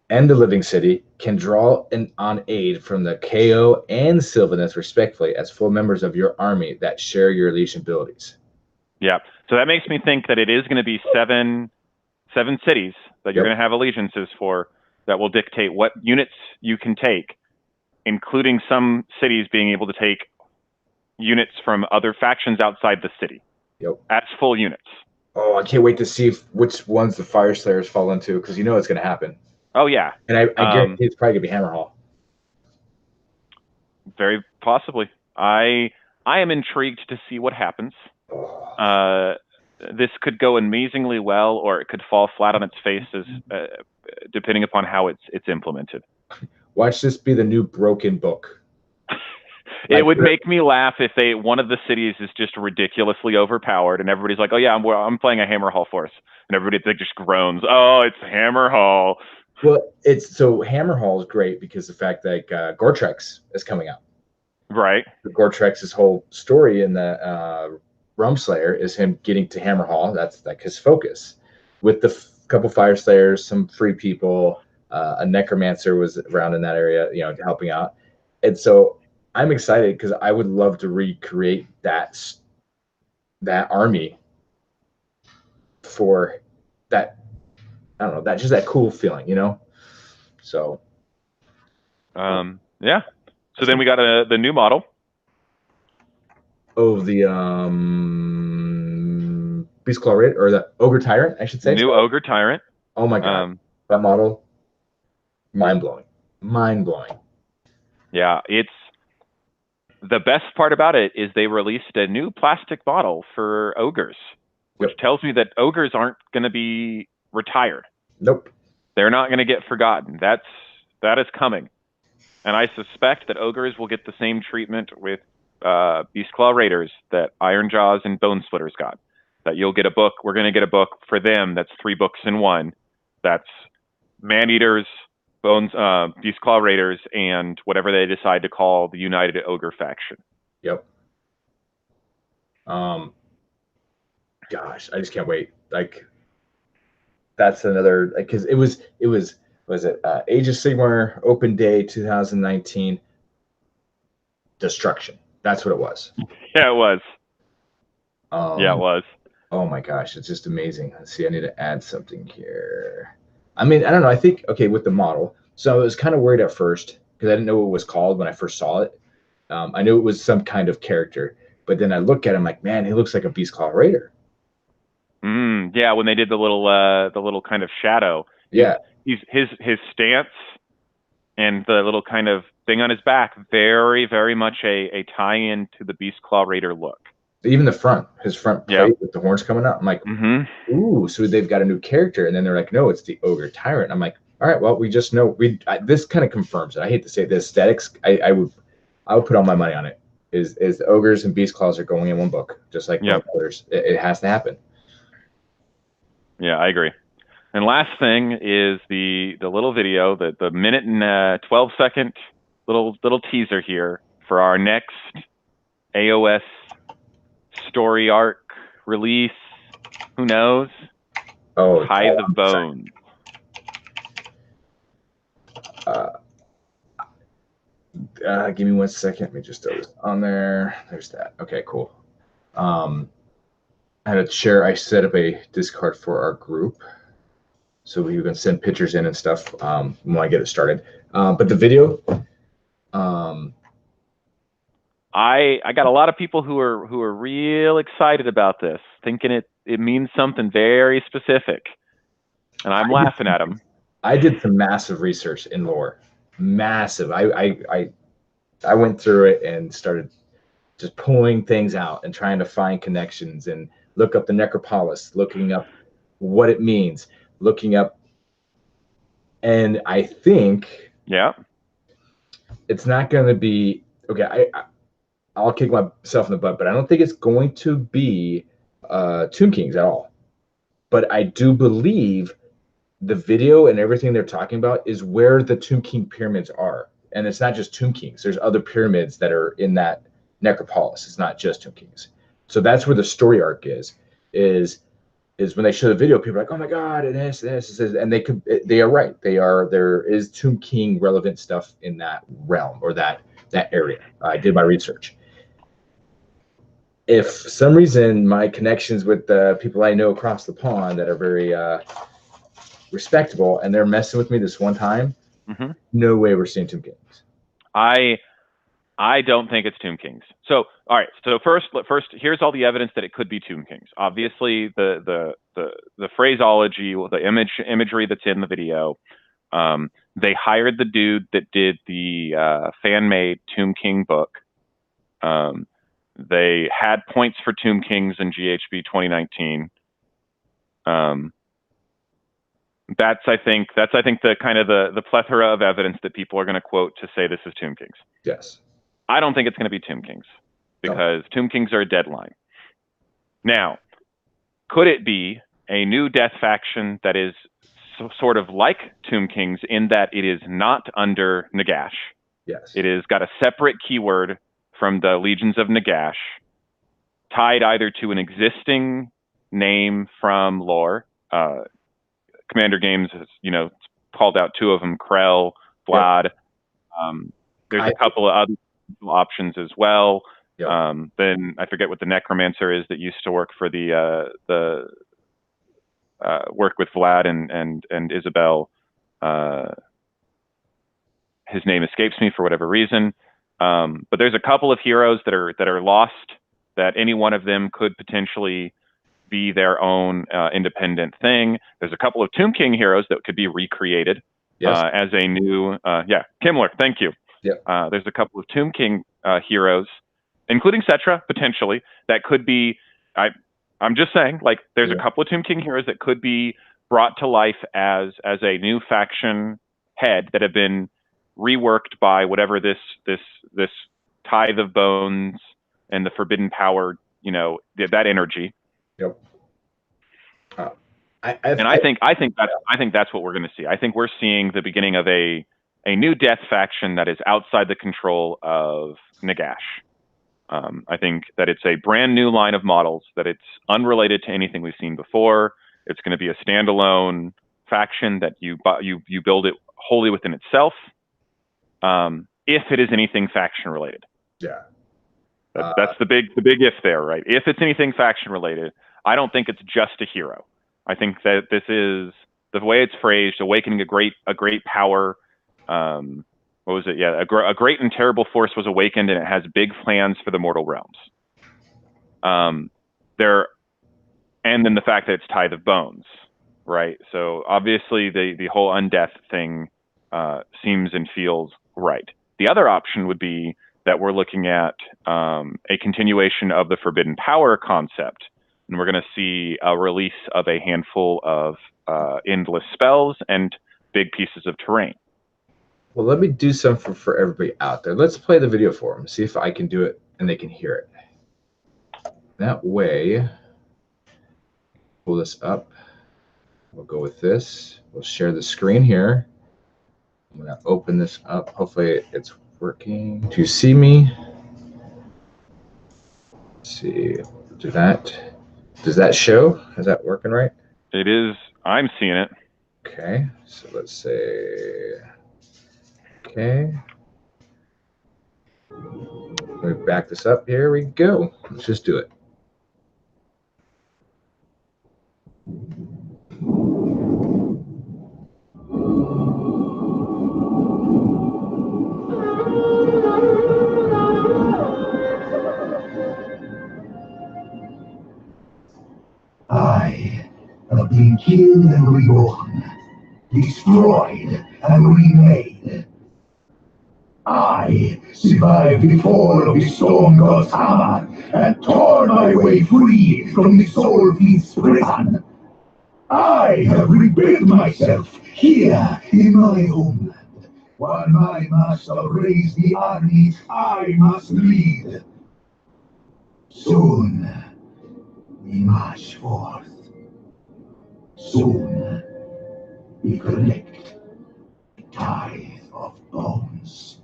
the Living City can draw on aid from the KO and Sylvaneth respectively as full members of your army that share your Legion abilities. Yeah, so that makes me think that it is going to be seven cities that you're going to have allegiances for that will dictate what units you can take, including some cities being able to take units from other factions outside the city. Yep. As full units. Oh, I can't wait to see which ones the Fire Slayers fall into, because it's going to happen. Oh, yeah. And I guarantee it's probably going to be Hammer Hall. Very possibly. I am intrigued to see what happens. This could go amazingly well, or it could fall flat on its face, depending upon how it's implemented. Watch this be the new broken book. It would make me laugh if one of the cities is just ridiculously overpowered, and everybody's like, "Oh yeah, I'm playing a Hammer Hall force," and everybody just groans, "Oh, it's Hammer Hall." Well, Hammer Hall is great because the fact that Gortrex is coming out. Right. Gortrex's whole story in the Realm Slayer is him getting to Hammer Hall. That's like his focus. With the couple Fire Slayers, some free people, a Necromancer was around in that area, helping out, and so. I'm excited because I would love to recreate that army for that. I don't know, that just that cool feeling, So, yeah. So then we got the new model. Oh, the Beastclaw Raider, or the Ogre Tyrant, I should say. New Ogre Tyrant. Oh my god, that model, mind blowing. Yeah, it's. The best part about it is they released a new plastic model for ogres, which tells me that ogres aren't going to be retired. Nope. They're not going to get forgotten. That is coming. And I suspect that ogres will get the same treatment with Beastclaw Raiders that Ironjaws and Bone Splitters got. That you'll get a book. We're going to get a book for them that's 3 books in one. That's Maneaters, Beastclaw Raiders, and whatever they decide to call the United Ogre faction. Yep. Gosh, I just can't wait. Like, that's another, because it was Age of Sigmar Open Day 2019 Destruction. That's what it was. Yeah, it was. Yeah, it was. Oh my gosh, it's just amazing. Let's see, I need to add something here. I mean, I don't know. I think, okay, with the model. So I was kind of worried at first because I didn't know what it was called when I first saw it. I knew it was some kind of character, but then I look at him like, man, he looks like a Beastclaw Raider. Yeah, when they did the little kind of shadow. Yeah. His stance and the little kind of thing on his back, very, very much a tie-in to the Beastclaw Raider look. Even his front plate with the horns coming out. I'm like, ooh, so they've got a new character. And then they're like, no, it's the Ogre Tyrant. I'm like, all right, well, we just know. This kind of confirms it. I hate to say the aesthetics. I would put all my money on it. Is the Ogres and Beastclaws are going in one book, just like others. It has to happen. Yeah, I agree. And last thing is the little video, the minute and 12-second little teaser here for our next AOS story arc release. Who knows? Oh, Tithe of Bones. Give me 1 second. Let me just throw this on there. There's that. Okay, cool. I had a share. I set up a Discord for our group, so we can send pictures in and stuff when I get it started. But the video, I got a lot of people who are real excited about this, thinking it means something very specific, and I'm laughing at them. I did some massive research in lore, massive. I went through it and started just pulling things out and trying to find connections and look up the necropolis, looking up what it means, looking up, and I think it's not going to be okay. I'll kick myself in the butt, but I don't think it's going to be Tomb Kings at all. But I do believe the video and everything they're talking about is where the Tomb King pyramids are. And it's not just Tomb Kings. There's other pyramids that are in that necropolis. It's not just Tomb Kings. So that's where the story arc is when they show the video, people are like, oh my God, it is this, and they are right. There is Tomb King relevant stuff in that realm or that area. I did my research. If for some reason my connections with the people I know across the pond that are very respectable and they're messing with me this one time, no way we're seeing Tomb Kings. I don't think it's Tomb Kings. So all right. So first, here's all the evidence that it could be Tomb Kings. Obviously, the phraseology, the imagery that's in the video. They hired the dude that did the fan-made Tomb King book. They had points for Tomb Kings in GHB 2019. That's I think the kind of the plethora of evidence that people are going to quote to say this is Tomb Kings. Yes. I don't think it's going to be Tomb Kings because Tomb Kings are a deadline. Now, could it be a new death faction that is sort of like Tomb Kings in that it is not under Nagash? Yes. It has got a separate keyword from the Legions of Nagash, tied either to an existing name from lore. Commander Games has, called out two of them, Krell, Vlad. Yep. There's a couple of other options as well. Yep. Then I forget what the necromancer is that used to work for the work with Vlad and Isabel. His name escapes me for whatever reason. But there's a couple of heroes that are lost, that any one of them could potentially be their own independent thing. There's a couple of Tomb King heroes that could be recreated as a new Kimmler, thank you. Yep. There's a couple of Tomb King heroes, including Cetra, potentially, that could be, I'm just saying, like, there's a couple of Tomb King heroes that could be brought to life as a new faction head that have been reworked by whatever this Tithe of Bones and the Forbidden Power, that energy. Yep. I think that's what we're going to see. I think we're seeing the beginning of a new death faction that is outside the control of Nagash. I think that it's a brand new line of models, that it's unrelated to anything we've seen before. It's going to be a standalone faction that you build it wholly within itself. If it is anything faction related. Yeah. That's the big if there, right? If it's anything faction related, I don't think it's just a hero. I think that this is the way it's phrased, awakening a great power. What was it? Yeah, a great and terrible force was awakened, and it has big plans for the mortal realms. And then the fact that it's Tithe of Bones, right? So obviously the whole undeath thing seems and feels right. The other option would be that we're looking at a continuation of the Forbidden Power concept, and we're going to see a release of a handful of endless spells and big pieces of terrain. Well, let me do something for everybody out there. Let's play the video for them, see if I can do it and they can hear it. That way, pull this up. We'll go with this. We'll share the screen here. I'm going to open this up. Hopefully it's working. Do you see me? Let's see. Do that. Does that show? Is that working right? It is. I'm seeing it. Okay. So let's say, okay. Let me back this up. Here we go. Let's just do it. I have been killed and reborn, destroyed and remade. I survived the fall of the storm god's hammer and tore my way free from the soul beast's prison. I have rebuilt myself here in my homeland, while my master raised the armies I must lead. Soon we march forth. Soon we collect the tithe of bones.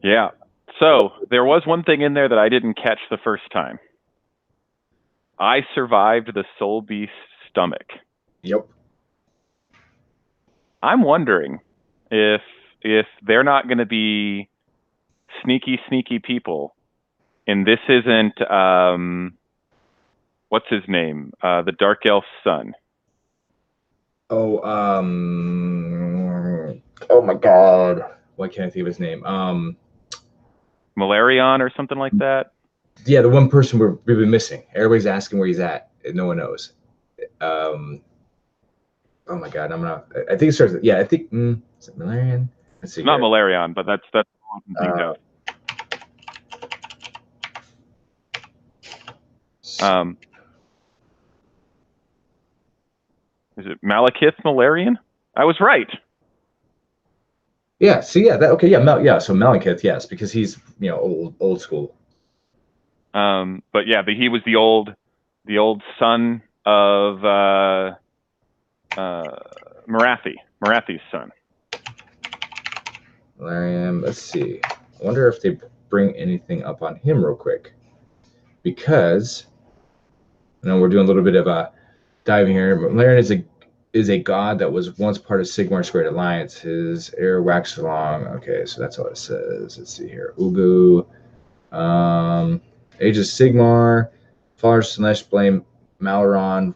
Yeah. So there was one thing in there that I didn't catch the first time. I survived the soul beast's stomach. Yep. I'm wondering if they're not going to be sneaky people, and this isn't what's his name? The Dark Elf's son. Oh, oh my God. Why can't I think of his name? Malarion or something like that. Yeah, the one person we've been missing. Everybody's asking where he's at, and no one knows. Oh my God, I think it starts. Yeah, I think. Is it Malarian? Let's see. It's not Malarion, but that's all I can think of. Is it Malekith Malarian? I was right. Yeah. See, yeah. Okay. Yeah. So Malekith, yes, because he's old school. But yeah, he was the old son of Marathi's son. Malarian. Let's see. I wonder if they bring anything up on him real quick, because we're doing a little bit of a diving here. Malarian is a god that was once part of Sigmar's Great Alliance. His heir waxed long. Okay, so that's all it says. Let's see here. Waaaggghhh. Age of Sigmar. Followers Slanesh blame Malaran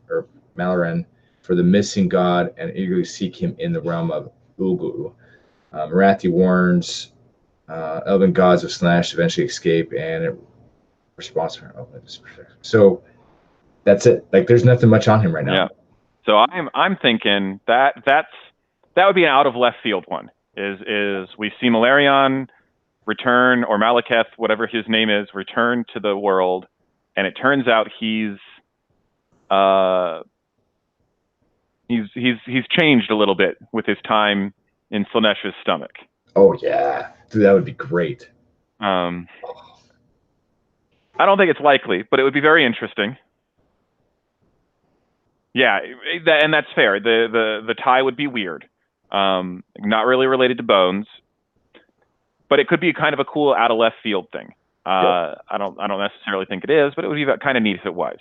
for the missing god and eagerly seek him in the realm of Waaaggghhh. Marathi warns elven gods of Slanesh eventually escape and response. So that's it. Like, there's nothing much on him right now. Yeah. So I'm thinking that would be an out of left field one. Is we see Malarion return, or Malekith, whatever his name is, return to the world, and it turns out he's changed a little bit with his time in Slanesh's stomach. Oh yeah, dude, that would be great. I don't think it's likely, but it would be very interesting. Yeah, and that's fair. The tie would be weird, not really related to bones, but it could be kind of a cool out of left field thing. I don't necessarily think it is, but it would be kind of neat if it was.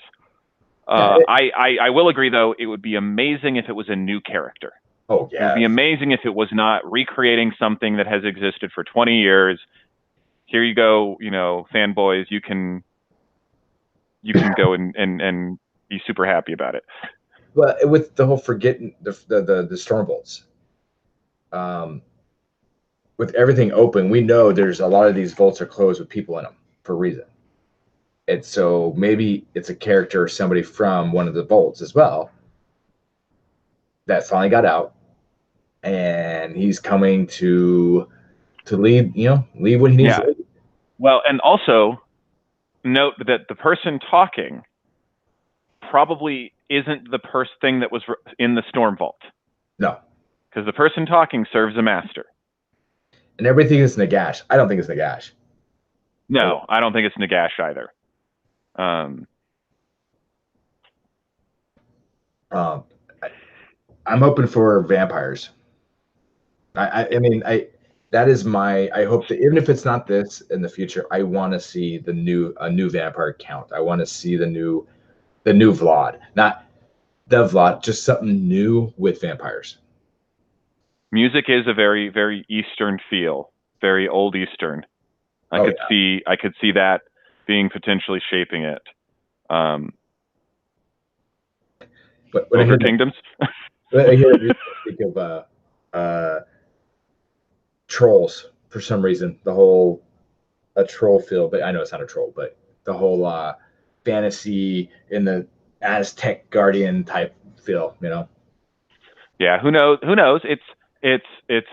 I will agree, though, it would be amazing if it was a new character. Oh yeah, it would be amazing if it was not recreating something that has existed for 20 years. Here you go, fanboys, you can go and be super happy about it. Well, with the whole forgetting the Stormbolts, with everything open, we know there's a lot of these vaults are closed with people in them for a reason. And so maybe it's a character or somebody from one of the vaults as well that finally got out, and he's coming to lead, lead what he needs to lead. Well, and also note that the person talking probably isn't the thing that was in the Storm Vault. No. Because the person talking serves a master. And everything is Nagash. I don't think it's Nagash. No, I don't think it's Nagash either. I'm hoping for vampires. I mean, that is my. I hope that even if it's not this in the future, I want to see a new vampire count. I want to see the new Vlad, not the Vlad, just something new with vampires. Music is a very, very Eastern feel, very old Eastern. I could see that being potentially shaping it. But when Over Kingdoms. I hear you think of trolls for some reason. The whole a troll feel, but I know it's not a troll, but the whole fantasy in the Aztec Guardian type feel, you know. Yeah, who knows? Who knows? It's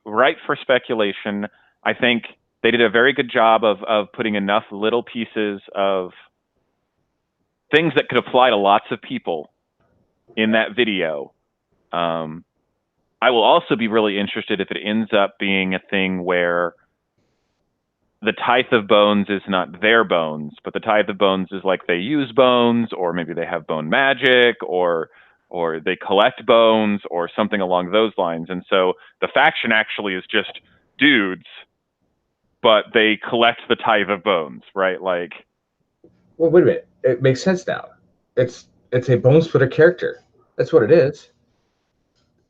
ripe for speculation. I think they did a very good job of putting enough little pieces of things that could apply to lots of people in that video. I will also be really interested if it ends up being a thing where the Tithe of Bones is not their bones, but the Tithe of Bones is like they use bones, or maybe they have bone magic, or they collect bones, or something along those lines. And so the faction actually is just dudes, but they collect the Tithe of Bones, right? Like, well, wait a minute. It makes sense now. It's a bone splitter character. That's what it is.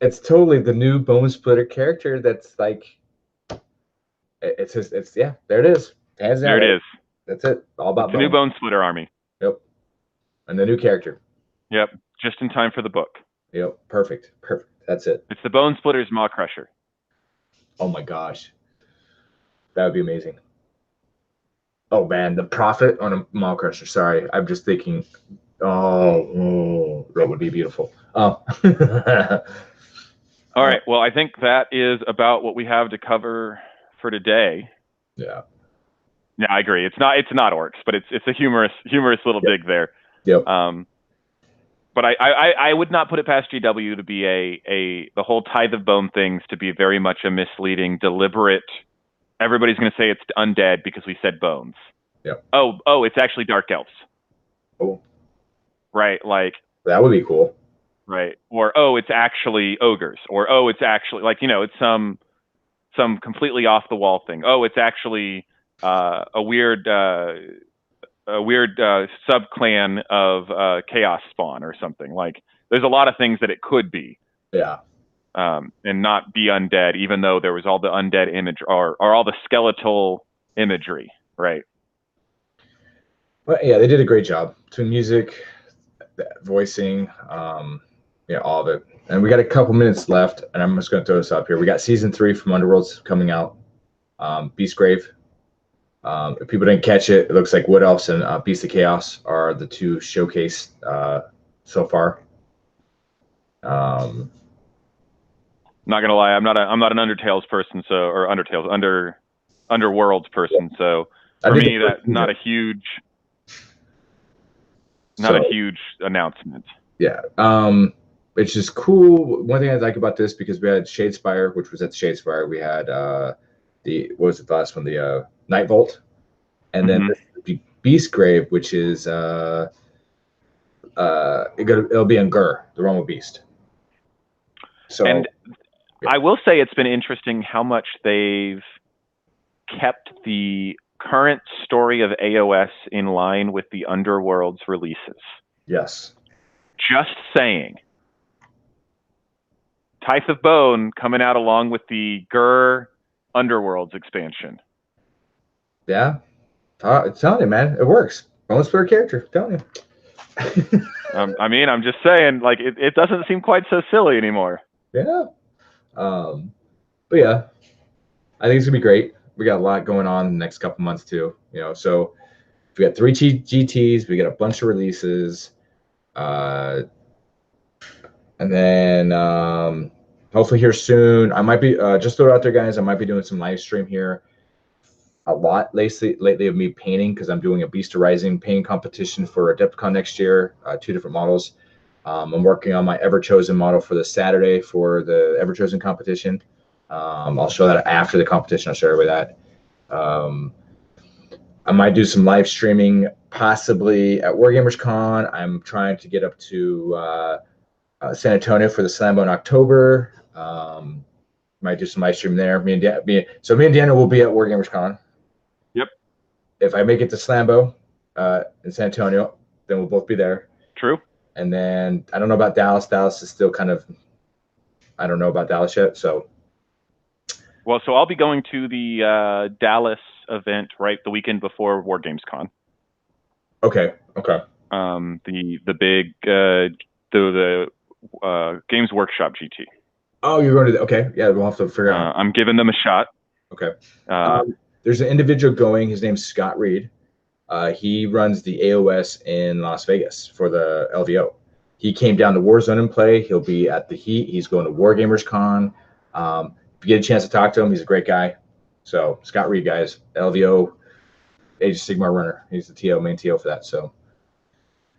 It's totally the new bone splitter character. That's like, it's yeah. There it is. Hands down. there it is. That's it. All about the new bone splitter army. Yep. And the new character. Yep. Just in time for the book. Yep. Perfect. Perfect. That's it. It's the Bone Splitter's Maw Crusher. Oh my gosh. That would be amazing. Oh man, the Prophet on a Maw Crusher. Sorry, I'm just thinking. Oh, that would be beautiful. Oh. All right. Well, I think that is about what we have to cover for today. Yeah. Yeah, I agree. It's not orcs, but it's a humorous little dig there. Yep. But I would not put it past GW to be the whole Tithe of Bone things to be very much a misleading, deliberate. Everybody's going to say it's undead because we said bones. Yep. Oh, it's actually dark elves. Oh. Right, like that would be cool. Right. Or oh, it's actually ogres. Or oh, it's actually like, you know, it's some completely off the wall thing. Oh, it's actually a weird sub clan of chaos spawn or something. Like there's a lot of things that it could be. Yeah. And not be undead, even though there was all the undead image or all the skeletal imagery, right? Well, yeah, they did a great job. Between music, voicing, yeah, all of it. And we got a couple minutes left, and I'm just going to throw this up here. We got season 3 from Underworlds coming out. Beastgrave. If people didn't catch it, it looks like Wood Elves and Beast of Chaos are the two showcased so far. Not gonna lie, I'm not an Undertales person, or Underworlds person. So for me, that's not a huge announcement. Yeah. It's just cool. One thing I like about this, because we had Shadespire, which was at Shadespire. We had what was the last one? The Night Vault, and then Beastgrave, which is it'll be in Gur, the Realm of Beast. So, and I will say it's been interesting how much they've kept the current story of AOS in line with the Underworld's releases. Yes. Just saying. Tithe of Bone coming out along with the Gur Underworlds expansion. Yeah. I'm telling you, man, it works. Bone Splitter character, I'm telling you. I mean, I'm just saying, like, it doesn't seem quite so silly anymore. Yeah. But yeah, I think it's gonna be great. We got a lot going on in the next couple months too. You know, so we got 3 GTs, we got a bunch of releases, and then hopefully here soon. I might be just throw it out there, guys. I might be doing some live stream here a lot lately of me painting, because I'm doing a Beast of Rising painting competition for Adepticon next year. 2 different models. I'm working on my Everchosen model for the Saturday for the Everchosen competition. I'll show that after the competition. I'll show everybody that. I might do some live streaming, possibly at WargamesCon. I'm trying to get up to San Antonio for the Slambo in October. Might do some live stream there. Me and Daniel will be at WargamesCon. Yep. If I make it to Slambo in San Antonio, then we'll both be there. True. And then I don't know about Dallas. Dallas is still kind of, I don't know about Dallas yet. So. Well, so I'll be going to the Dallas event right the weekend before WargamesCon. Okay. Okay. The big the Games Workshop GT. Oh, you're going to okay. Yeah, we'll have to figure out. I'm giving them a shot. Okay. There's an individual going. His name's Scott Reed. He runs the AOS in Las Vegas for the LVO. He came down to Warzone and play. He'll be at the Heat. He's going to WargamersCon. If you get a chance to talk to him, he's a great guy. So Scott Reed, guys, LVO, Age of Sigmar runner. He's the main TO for that. So.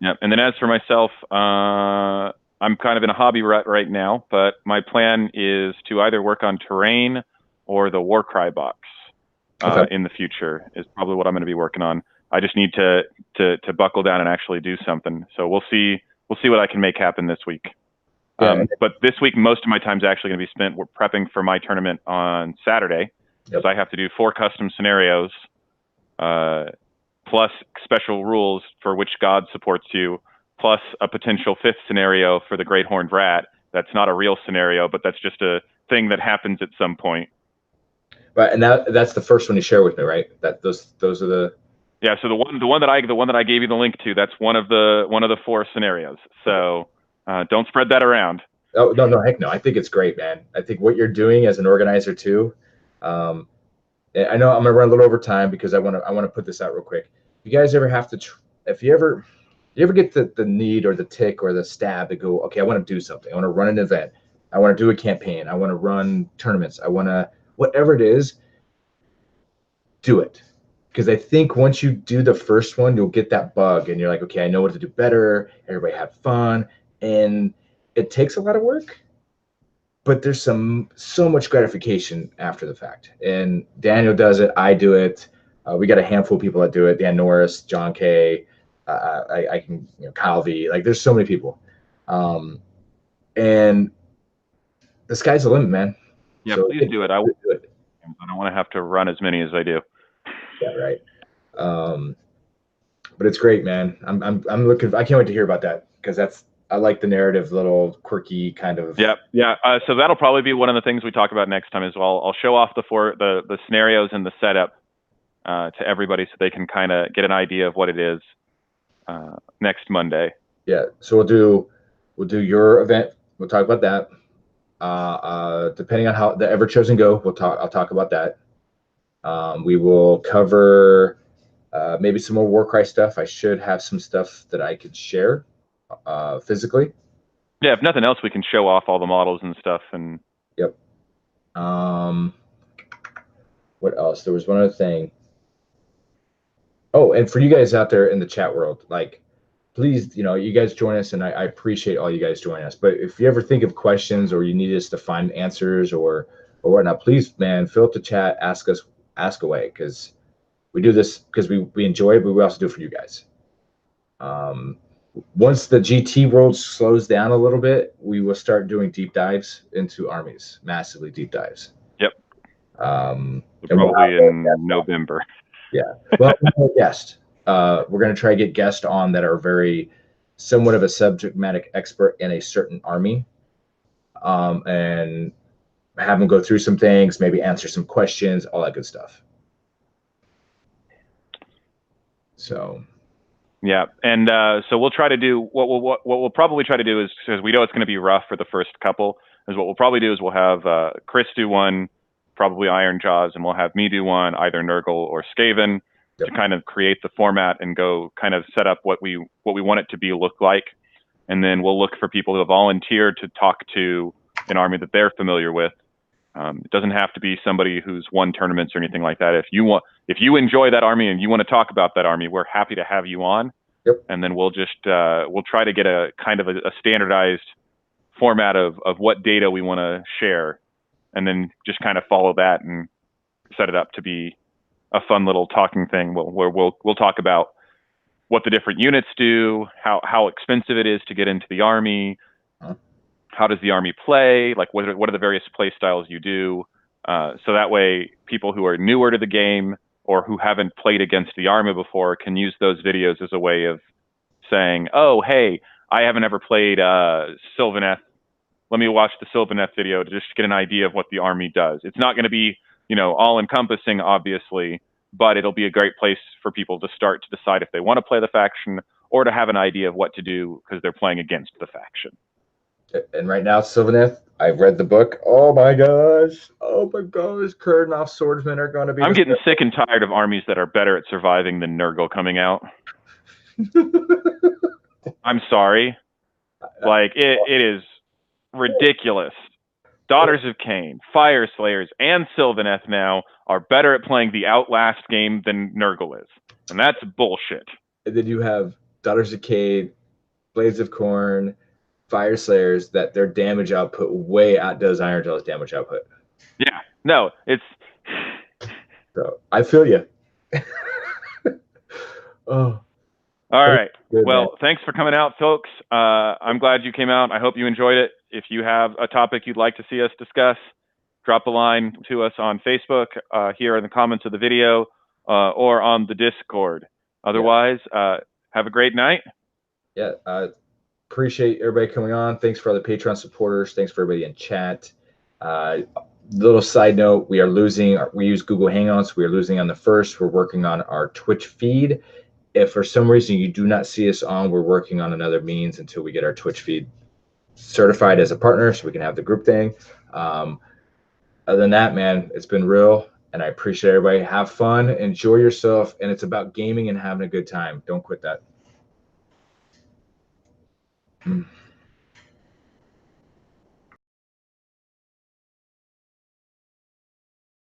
Yep. And then as for myself, I'm kind of in a hobby rut right now, but my plan is to either work on terrain or the Warcry box in the future is probably what I'm going to be working on. I just need to buckle down and actually do something. So we'll see what I can make happen this week. Yeah. But this week, most of my time is actually going to be spent prepping for my tournament on Saturday, because I have to do 4 custom scenarios, plus special rules for which god supports you, plus a potential 5th scenario for the Great Horned Rat. That's not a real scenario, but that's just a thing that happens at some point. Right, and that's the first one you share with me, right? Those are the. Yeah. So the one that I gave you the link to, that's one of the 4 scenarios. So don't spread that around. Oh no, heck no! I think it's great, man. I think what you're doing as an organizer too. I know I'm gonna run a little over time because I want to put this out real quick. If you guys ever have to, if you ever get the need or the tick or the stab to go, okay, I want to do something. I want to run an event. I want to do a campaign. I want to run tournaments. I want to, whatever it is, do it. Because I think once you do the first one, you'll get that bug and you're like, okay, I know what to do better. Everybody have fun. And it takes a lot of work, but there's so much gratification after the fact. And Daniel does it. I do it. We got a handful of people that do it. Dan Norris, John K. I can, Kyle V. Like, there's so many people. And the sky's the limit, man. Yeah, so please do it. I will do it. I don't want to have to run as many as I do. Yeah, right. But it's great, man. I'm looking. I can't wait to hear about that, because I like the narrative, little quirky kind of. Yeah. So that'll probably be one of the things we talk about next time as well. I'll show off the scenarios and the setup to everybody so they can kind of get an idea of what it is next Monday. Yeah. So we'll do your event. We'll talk about that. Depending on how the Ever Chosen go, I'll talk about that. We will cover maybe some more Warcry stuff. I should have some stuff that I could share physically. Yeah, if nothing else, we can show off all the models and stuff. And yep. What else? There was one other thing. Oh, and for you guys out there in the chat world, like, please, you guys join us, and I appreciate all you guys joining us. But if you ever think of questions or you need us to find answers or whatnot, please, man, fill up the chat, ask away, because we do this because we enjoy it, but we also do it for you guys. Once the GT world slows down a little bit, we will start doing deep dives into armies, massively deep dives. Yep. Probably in November. Yeah. Well, guest. We're going to try to get guests on that are somewhat of a subject matter expert in a certain army, and have them go through some things, maybe answer some questions, all that good stuff. So. Yeah, and so we'll try to do what we'll probably try to do is, because we know it's going to be rough for the first couple, is what we'll probably do is we'll have Chris do one, probably Iron Jaws, and we'll have me do one, either Nurgle or Skaven, to kind of create the format and go kind of set up what we want it to look like. And then we'll look for people who have volunteered to talk to an army that they're familiar with. It doesn't have to be somebody who's won tournaments or anything like that. If you enjoy that army and you want to talk about that army, we're happy to have you on. Yep. And then we'll just we'll try to get a kind of a standardized format of what data we want to share, and then just kind of follow that and set it up to be a fun little talking thing where we'll talk about what the different units do, how expensive it is to get into the army, how does the army play, like what are the various play styles you do, so that way people who are newer to the game or who haven't played against the army before can use those videos as a way of saying, oh, hey, I haven't ever played Sylvaneth. Let me watch the Sylvaneth video to just get an idea of what the army does. It's not going to be, you know, all-encompassing, obviously, but it'll be a great place for people to start to decide if they want to play the faction or to have an idea of what to do because they're playing against the faction. And right now, Sylvaneth, I've read the book. Oh my gosh, Kurnoff swordsmen are going to be. I'm getting sick and tired of armies that are better at surviving than Nurgle coming out. I'm sorry, like it is ridiculous. Daughters of Cain, Fire Slayers, and Sylvaneth now are better at playing the Outlast game than Nurgle is, and that's bullshit. And then you have Daughters of Cain, Blades of Corn, Fire Slayers, that their damage output way outdoes Ironjaw's damage output. Yeah, no, it's. So I feel you. Oh. All right. Good, well, man. Thanks for coming out, folks. I'm glad you came out. I hope you enjoyed it. If you have a topic you'd like to see us discuss, drop a line to us on Facebook, here in the comments of the video, or on the Discord. Otherwise, have a great night. Yeah, appreciate everybody coming on. Thanks for all the Patreon supporters. Thanks for everybody in chat. Little side note, we use Google Hangouts. We are losing on the 1st. We're working on our Twitch feed. If for some reason you do not see us on, we're working on another means until we get our Twitch feed certified as a partner so we can have the group thing. Other than that, man, it's been real, and I appreciate everybody. Have fun, enjoy yourself, and it's about gaming and having a good time. Don't quit that.